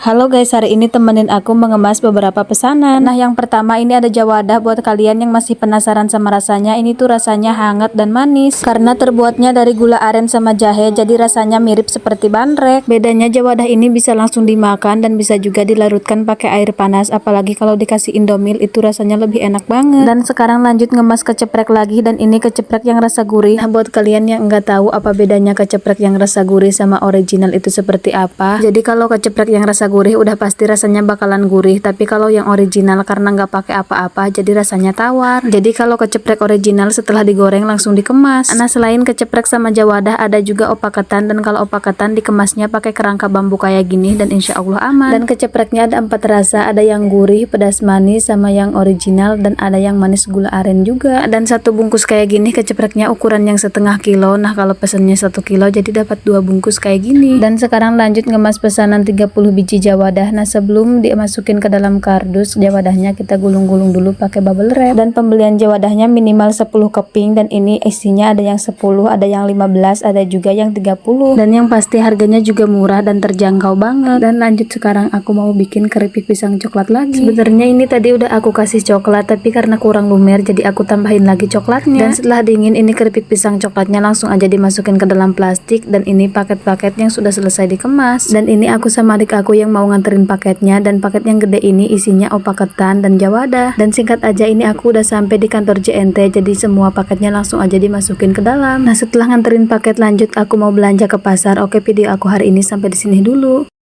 Halo guys, hari ini temenin aku mengemas beberapa pesanan. Nah, yang pertama ini ada jawadah buat kalian yang masih penasaran sama rasanya. Ini tuh rasanya hangat dan manis karena terbuatnya dari gula aren sama jahe, jadi rasanya mirip seperti bandrek. Bedanya jawadah ini bisa langsung dimakan dan bisa juga dilarutkan pakai air panas, apalagi kalau dikasih Indomil itu rasanya lebih enak banget. Dan sekarang lanjut ngemas keceprek lagi, dan ini keceprek yang rasa gurih. Nah, buat kalian yang nggak tahu apa bedanya keceprek yang rasa gurih sama original itu seperti apa, jadi kalau keceprek yang rasa gurih udah pasti rasanya bakalan gurih, tapi kalau yang original karena nggak pakai apa-apa jadi rasanya tawar. Jadi kalau keceprek original setelah digoreng langsung dikemas. Nah, selain keceprek sama jawadah ada juga opak ketan, dan kalau opak ketan dikemasnya pakai kerangka bambu kayak gini dan insya Allah aman. Dan kecepreknya ada 4 rasa, ada yang gurih, pedas, manis, sama yang original, dan ada yang manis gula aren juga. Dan satu bungkus kayak gini kecepreknya ukuran yang setengah kilo. Nah, kalau pesennya 1 kilo jadi dapat 2 bungkus kayak gini. Dan sekarang lanjut ngemas pesanan 30 biji jawadah. Nah, sebelum dimasukin ke dalam kardus jawadahnya kita gulung-gulung dulu pakai bubble wrap. Dan pembelian jawadahnya minimal 10 keping, dan ini isinya ada yang 10, ada yang 15, ada juga yang 30. Dan yang pasti harganya juga murah dan terjangkau banget. Dan lanjut sekarang aku mau bikin keripik pisang coklat lagi. Sebenarnya ini tadi udah aku kasih coklat, tapi karena kurang lumer jadi aku tambahin lagi coklatnya. Dan setelah dingin ini keripik pisang coklatnya langsung aja dimasukin ke dalam plastik, dan ini paket-paket yang sudah selesai dikemas. Dan ini aku sama adik aku yang mau nganterin paketnya, dan paket yang gede ini isinya opak ketan dan jawadah. Dan singkat aja ini aku udah sampai di kantor JNT, jadi semua paketnya langsung aja dimasukin ke dalam. Nah, setelah nganterin paket lanjut aku mau belanja ke pasar. Oke, video aku hari ini sampai di sini dulu.